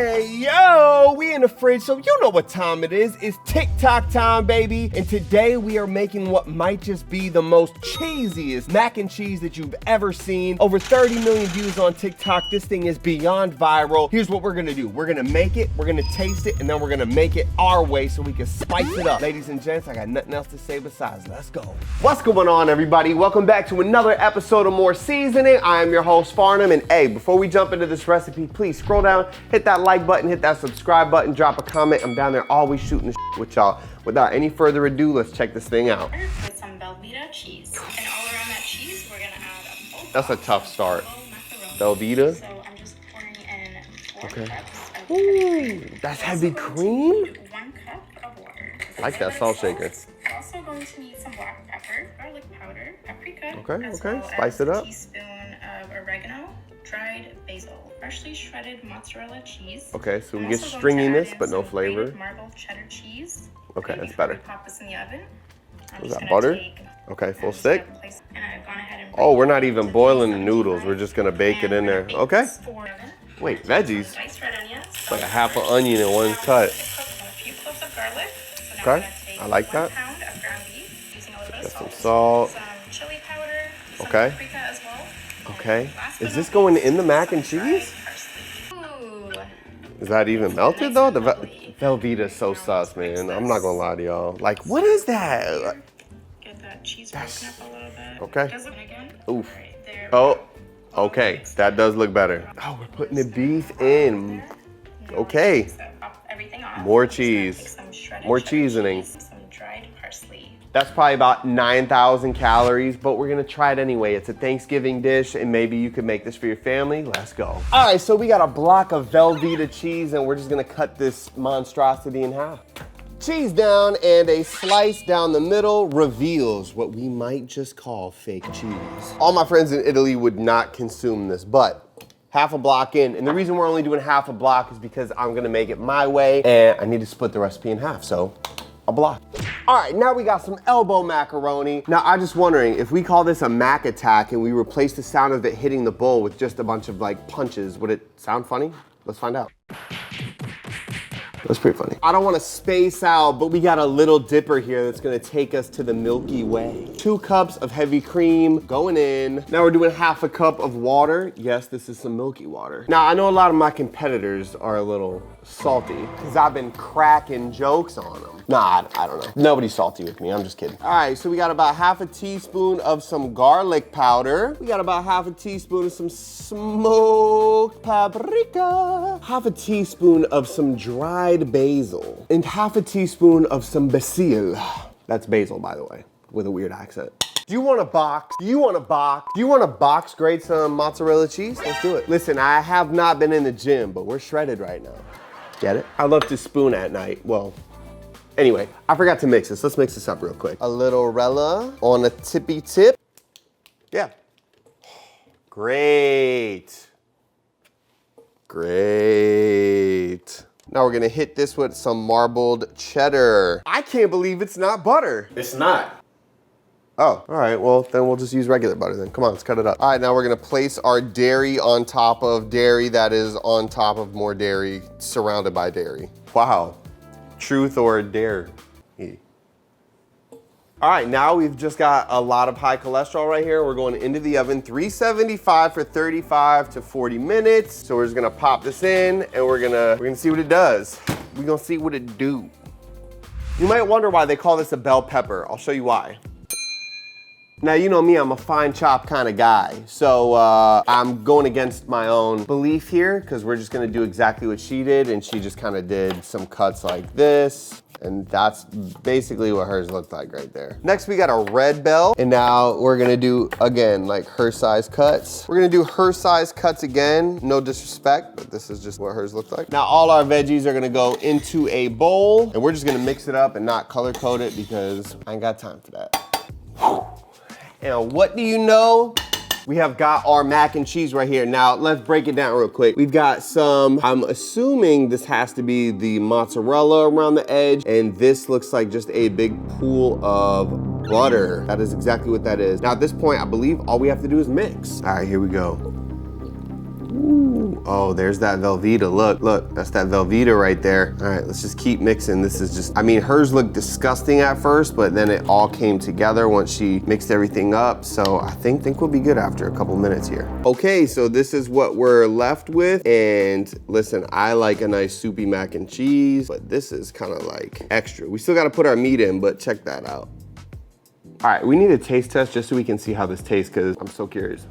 Hey, yo, we in the fridge, so you know what time it is. It's TikTok time, baby. And today we are making what might just be the most cheesiest mac and cheese that you've ever seen. Over 30 million views on TikTok. This thing is beyond viral. Here's what we're gonna do. We're gonna make it, we're gonna taste it, and then we're gonna make it our way so we can spice it up. Ladies and gents, I got nothing else to say besides let's go. What's going on, everybody? Welcome back to another episode of More Seasoning. I am your host, Farnum, and hey, before we jump into this recipe, please scroll down, hit that like button, hit that subscribe button, drop a comment. I'm down there always shooting the shit with y'all. Without any further ado, let's check this thing out. With some Velveeta cheese. And all around that cheese, we're gonna add a full That's a tough start. macaroni. Velveeta. So I'm just pouring in 4 Okay. cups of Ooh, cream. that's heavy cream? 1 cup of water. I like that salt shaker. We're also going to need some black pepper, garlic powder, paprika, Okay, as okay. well Spice as it up. a teaspoon of oregano, dried basil, freshly shredded mozzarella cheese. Okay, so we I'm get also going to stringiness, add in but no some flavor. grated marble cheddar cheese. Okay, that's before better. we pop this in the oven. I'm Was just that gonna butter? take Okay, full and stick. place- and I've gone ahead and Oh, we're not break even into boiling the these noodles. We're just gonna bake it in there. and Okay. this for oven. Wait, veggies? Some diced red onions. Like a half an onion in one cut. A few cloves of garlic. So now Okay, I'm gonna take I like 1 that. pound of ground beef using a little bit of Got some salt. salt. Some chili powder. Some Okay. paprika as well. Okay. And last but Is not this going least, in the mac some and dried cheese? parsley. Ooh. Is that even melted though? The Velveeta's so sus, man. I'm not gonna lie to y'all. Like, what is that? Get that cheese broken up a little bit. Okay. Does it again? Oof. All right, there. Oh, okay. That does look better. Oh, we're putting the beef in. Okay. So pop everything off. More I'm just gonna cheese. take some shredded More cheddar seasoning. cheese, some dried parsley. That's probably about 9,000 calories, but we're gonna try it anyway. It's a Thanksgiving dish, and maybe you could make this for your family. Let's go. All right, so we got a block of Velveeta cheese, and we're just gonna cut this monstrosity in half. Cheese down and a slice down the middle reveals what we might just call fake cheese. All my friends in Italy would not consume this, but half a block in, and the reason we're only doing half a block is because I'm gonna make it my way, and I need to split the recipe in half, so a block. All right, now we got some elbow macaroni. Now, I'm just wondering, if we call this a mac attack and we replace the sound of it hitting the bowl with just a bunch of like punches, would it sound funny? Let's find out. That's pretty funny. I don't want to space out, but we got a little dipper here that's gonna take us to the Milky Way. 2 cups of heavy cream going in. Now we're doing half a cup of water. Yes, this is some milky water. Now, I know a lot of my competitors are a little salty because I've been cracking jokes on them. Nah, I don't know. Nobody's salty with me, I'm just kidding. All right, so we got about half a teaspoon of some garlic powder. We got about half a teaspoon of some smoked paprika. Half a teaspoon of some dried basil. And half a teaspoon of some basil. That's basil, by the way, with a weird accent. Do you want a box? Do you want a box? Do you want a box grate some mozzarella cheese? Let's do it. Listen, I have not been in the gym, but we're shredded right now. Get it? I love to spoon at night. Well, anyway, I forgot to mix this. Let's mix this up real quick. A little Rella on a tippy tip. Yeah. Great. Great. Now we're gonna hit this with some marbled cheddar. I can't believe it's not butter. It's not. Oh, all right, well, then we'll just use regular butter then. Come on, let's cut it up. All right, now we're gonna place our dairy on top of dairy that is on top of more dairy, surrounded by dairy. Wow, truth or dare? All right, now we've just got a lot of high cholesterol right here. We're going into the oven, 375 for 35 to 40 minutes. So we're just gonna pop this in and we're gonna see what it does. We're gonna see what it do. You might wonder why they call this a bell pepper. I'll show you why. Now, you know me, I'm a fine chop kind of guy. So I'm going against my own belief here because we're just gonna do exactly what she did, and she just kind of did some cuts like this. And that's basically what hers looked like right there. Next, we got a red bell. And now we're gonna do, again, like her size cuts. We're gonna do her size cuts again. No disrespect, but this is just what hers looked like. Now, all our veggies are gonna go into a bowl, and we're just gonna mix it up and not color code it because I ain't got time for that. And what do you know? We have got our mac and cheese right here. Now, let's break it down real quick. We've got some, I'm assuming this has to be the mozzarella around the edge, and this looks like just a big pool of butter. That is exactly what that is. Now, at this point, I believe all we have to do is mix. All right, here we go. Ooh, Oh, there's that Velveeta. Look, that's that Velveeta right there. All right, let's just keep mixing. This is just, I mean, hers looked disgusting at first, but then it all came together once she mixed everything up. So I think we'll be good after a couple minutes here. Okay, so this is what we're left with. And listen, I like a nice soupy mac and cheese, but this is kind of like extra. We still got to put our meat in, but check that out. All right, we need a taste test just so we can see how this tastes, because I'm so curious.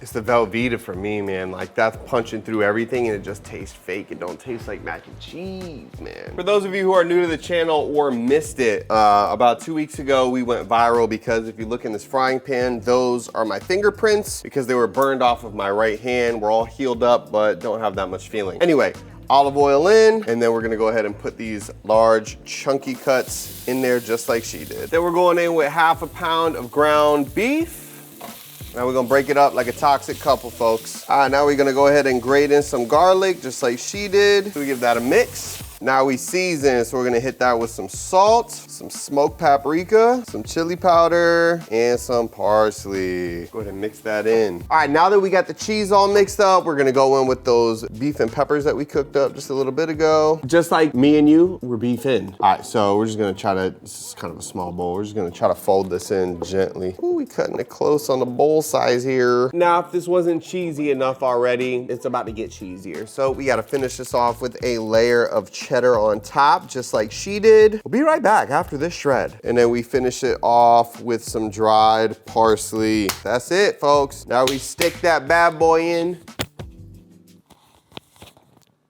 It's the Velveeta for me, man. Like, that's punching through everything and it just tastes fake. It don't taste like mac and cheese, man. For those of you who are new to the channel or missed it, about 2 weeks ago, we went viral because if you look in this frying pan, those are my fingerprints because they were burned off of my right hand. We're all healed up, but don't have that much feeling. Anyway, olive oil in, and then we're gonna go ahead and put these large chunky cuts in there just like she did. Then we're going in with 1/2 pound of ground beef. Now we're gonna break it up like a toxic couple, folks. All right, now we're gonna go ahead and grate in some garlic just like she did. So we give that a mix. Now we season, so we're gonna hit that with some salt, some smoked paprika, some chili powder, and some parsley. Go ahead and mix that in. All right, now that we got the cheese all mixed up, we're gonna go in with those beef and peppers that we cooked up just a little bit ago. Just like me and you, we're beef in. All right, so we're just gonna try to, this is kind of a small bowl. We're just gonna try to fold this in gently. Ooh, we cutting it close on the bowl size here. Now, if this wasn't cheesy enough already, it's about to get cheesier. So we gotta finish this off with a layer of cheddar on top, just like she did. We'll be right back after this shred. And then we finish it off with some dried parsley. That's it, folks. Now we stick that bad boy in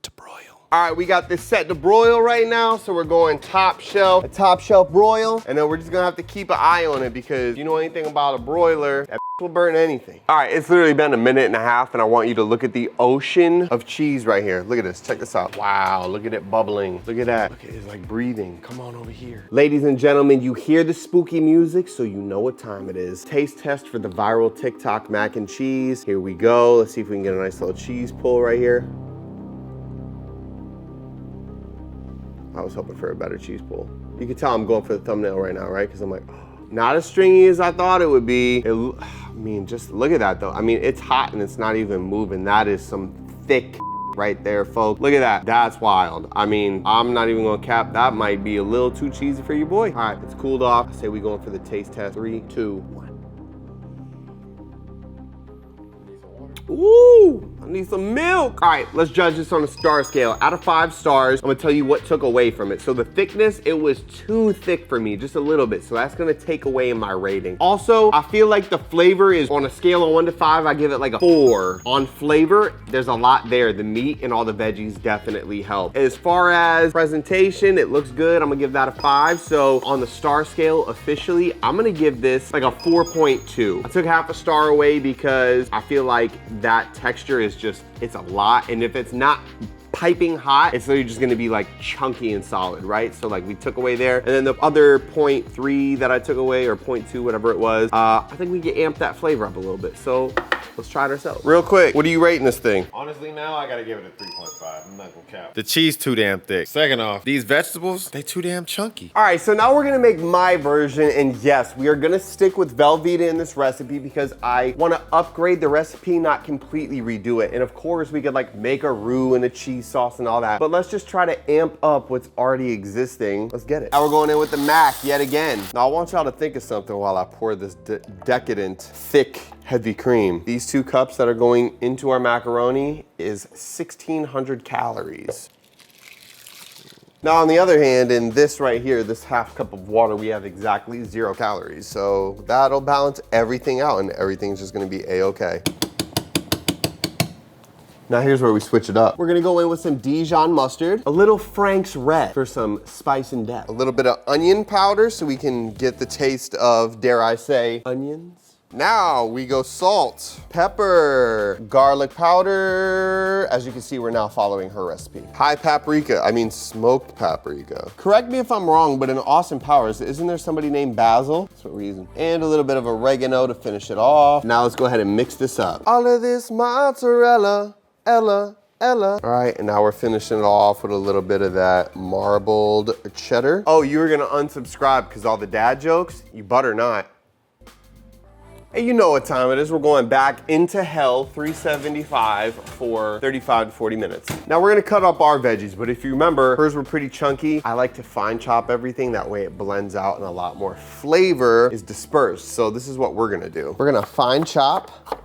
to broil. All right, we got this set to broil right now, so we're going top shelf, a top shelf broil, and then we're just gonna have to keep an eye on it because if you know anything about a broiler, that will burn anything. All right, it's literally been 1.5 minutes, and I want you to look at the ocean of cheese right here. Look at this, check this out. Wow, look at it bubbling. Look at that, look at it, it's like breathing. Come on over here. Ladies and gentlemen, you hear the spooky music, so you know what time it is. Taste test for the viral TikTok mac and cheese. Here we go, let's see if we can get a nice little cheese pull right here. I was hoping for a better cheese pull. You can tell I'm going for the thumbnail right now, right? Because I'm like, oh, not as stringy as I thought it would be. I mean, just look at that though. I mean, it's hot and it's not even moving. That is some thick right there, folks. Look at that, that's wild. I mean, I'm not even gonna cap. That might be a little too cheesy for your boy. All right, it's cooled off. I say we going for the taste test. 3, 2, 1. Ooh, I need some milk. All right, let's judge this on a star scale. Out of 5 stars, I'm gonna tell you what took away from it. So the thickness, it was too thick for me, just a little bit. So that's gonna take away in my rating. Also, I feel like the flavor is on a scale of 1 to 5, I give it like a 4. On flavor, there's a lot there. The meat and all the veggies definitely help. As far as presentation, it looks good. I'm gonna give that a 5. So on the star scale, officially, I'm gonna give this like a 4.2. I took 1/2 star away because I feel like that texture is just, it's a lot. And if it's not piping hot, it's literally just gonna be like chunky and solid, right? So like we took away there. And then the other 0.3 that I took away, or 0.2, whatever it was, I think we can amp that flavor up a little bit. So let's try it ourselves. Real quick, what are you rating this thing? Honestly now, I gotta give it a 3.5. I'm not gonna cap. The cheese too damn thick. Second off, these vegetables, they too damn chunky. All right, so now we're gonna make my version, and yes, we are gonna stick with Velveeta in this recipe because I wanna upgrade the recipe, not completely redo it. And of course, we could like make a roux and a cheese sauce and all that, but let's just try to amp up what's already existing. Let's get it. Now we're going in with the mac yet again. Now I want y'all to think of something while I pour this decadent, thick, heavy cream. These 2 cups that are going into our macaroni is 1,600 calories. Now on the other hand, in this right here, this 1/2 cup of water, we have exactly 0 calories. So that'll balance everything out and everything's just gonna be a-okay. Now here's where we switch it up. We're gonna go in with some Dijon mustard, a little Frank's Red for some spice and depth, a little bit of onion powder so we can get the taste of, dare I say, onions. Now we go salt, pepper, garlic powder. As you can see, we're now following her recipe. High paprika, I mean smoked paprika. Correct me if I'm wrong, but in Austin Powers, isn't there somebody named Basil? That's what we're using. And a little bit of oregano to finish it off. Now let's go ahead and mix this up. All of this mozzarella, Ella. All right, and now we're finishing it off with a little bit of that marbled cheddar. Oh, you were gonna unsubscribe because all the dad jokes? You butter not. Hey, you know what time it is. We're going back into hell, 375 for 35 to 40 minutes. Now we're gonna cut up our veggies, but if you remember, hers were pretty chunky. I like to fine chop everything. That way it blends out and a lot more flavor is dispersed. So this is what we're gonna do. We're gonna fine chop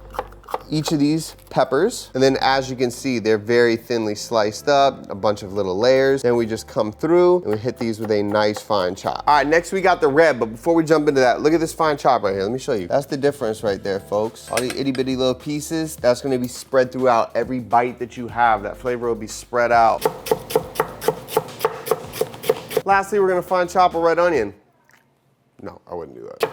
each of these peppers. And then as you can see, they're very thinly sliced up, a bunch of little layers. Then we just come through and we hit these with a nice fine chop. All right, next we got the red, but before we jump into that, look at this fine chop right here. Let me show you. That's the difference right there, folks. All the itty bitty little pieces, that's gonna be spread throughout every bite that you have. That flavor will be spread out. Lastly, we're gonna fine chop a red onion. No, I wouldn't do that.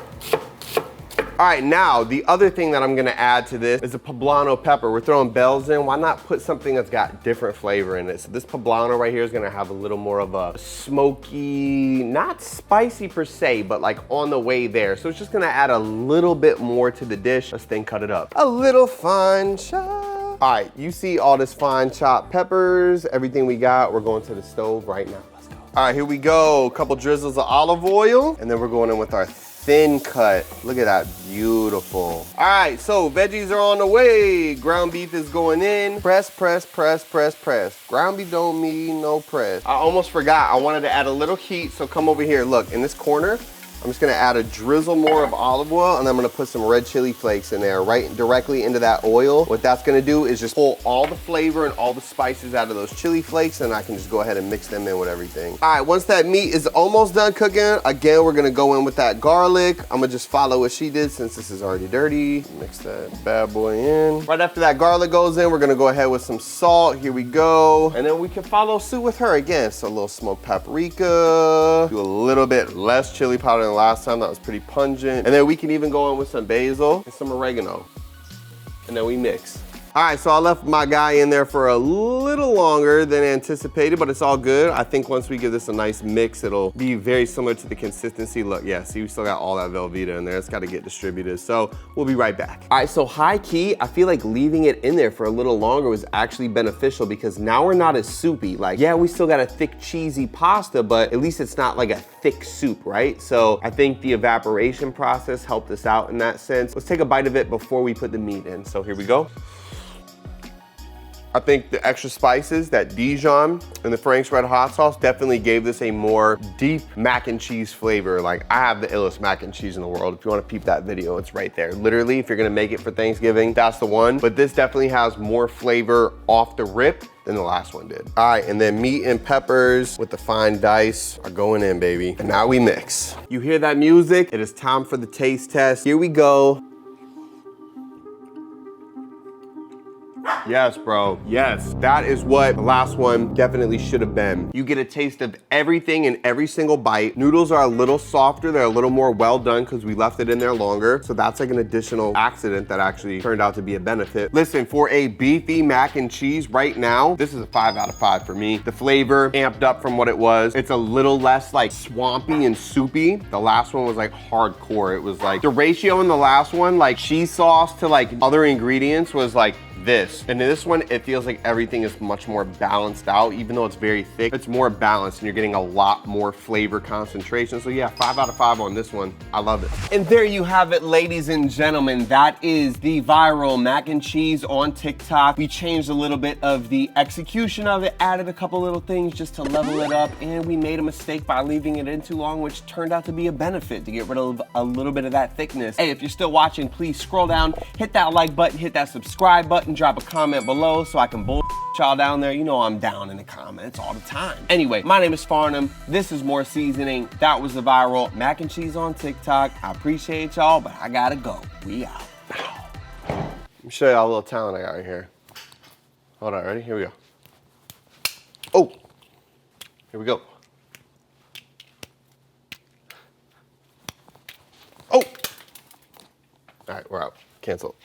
All right, now the other thing that I'm gonna add to this is a poblano pepper. We're throwing bells in. Why not put something that's got different flavor in it? So this poblano right here is gonna have a little more of a smoky, not spicy per se, but like on the way there. So it's just gonna add a little bit more to the dish. Let's then cut it up. A little fine chop. All right, you see all this fine chopped peppers, everything we got. We're going to the stove right now. Let's go. All right, here we go. A couple drizzles of olive oil, and then we're going in with our thin cut. Look at that, beautiful. All right, so veggies are on the way. Ground beef is going in. Press, press, press, press, press. Ground beef don't mean no press. I almost forgot, I wanted to add a little heat, so come over here. Look, in this corner, I'm just gonna add a drizzle more of olive oil, and I'm gonna put some red chili flakes in there, right directly into that oil. What that's gonna do is just pull all the flavor and all the spices out of those chili flakes, and I can just go ahead and mix them in with everything. All right, once that meat is almost done cooking, again, we're gonna go in with that garlic. I'm gonna just follow what she did since this is already dirty. Mix that bad boy in. Right after that garlic goes in, we're gonna go ahead with some salt. Here we go. And then we can follow suit with her again. So a little smoked paprika, do a little bit less chili powder than last time. That was pretty pungent. And then we can even go in with some basil and some oregano. And then we mix. All right, so I left my guy in there for a little longer than anticipated, but it's all good. I think once we give this a nice mix, it'll be very similar to the consistency. Look, yeah, see, we still got all that Velveeta in there. It's gotta get distributed, so we'll be right back. All right, so high key, I feel like leaving it in there for a little longer was actually beneficial because now we're not as soupy. Like, yeah, we still got a thick, cheesy pasta, but at least it's not like a thick soup, right? So I think the evaporation process helped us out in that sense. Let's take a bite of it before we put the meat in. So here we go. I think the extra spices, that Dijon and the Frank's Red Hot Sauce definitely gave this a more deep mac and cheese flavor. Like, I have the illest mac and cheese in the world. If you wanna peep that video, it's right there. Literally, if you're gonna make it for Thanksgiving, that's the one. But this definitely has more flavor off the rip than the last one did. All right, and then meat and peppers with the fine dice are going in, baby. And now we mix. You hear that music? It is time for the taste test. Here we go. Yes, bro, yes. That is what the last one definitely should have been. You get a taste of everything in every single bite. Noodles are a little softer. They're a little more well done because we left it in there longer. So that's like an additional accident that actually turned out to be a benefit. Listen, for a beefy mac and cheese right now, this is a 5 out of 5 for me. The flavor amped up from what it was. It's a little less like swampy and soupy. The last one was like hardcore. It was like the ratio in the last one, like cheese sauce to like other ingredients was like this. And in this one, it feels like everything is much more balanced out. Even though it's very thick, it's more balanced and you're getting a lot more flavor concentration. So yeah, 5 out of 5 on this one. I love it. And there you have it, ladies and gentlemen. That is the viral mac and cheese on TikTok. We changed a little bit of the execution of it, added a couple little things just to level it up, and we made a mistake by leaving it in too long, which turned out to be a benefit to get rid of a little bit of that thickness. Hey, if you're still watching, please scroll down, hit that like button, hit that subscribe button, drop a comment below so I can bull y'all down there. You know I'm down in the comments all the time. Anyway, my name is Farnum. This is More Seasoning. That was the viral mac and cheese on TikTok. I appreciate y'all, but I gotta go. We out. Let me show y'all a little talent I got right here. Hold on, ready? Here we go. Oh, here we go. Oh. All right, we're out. Cancel.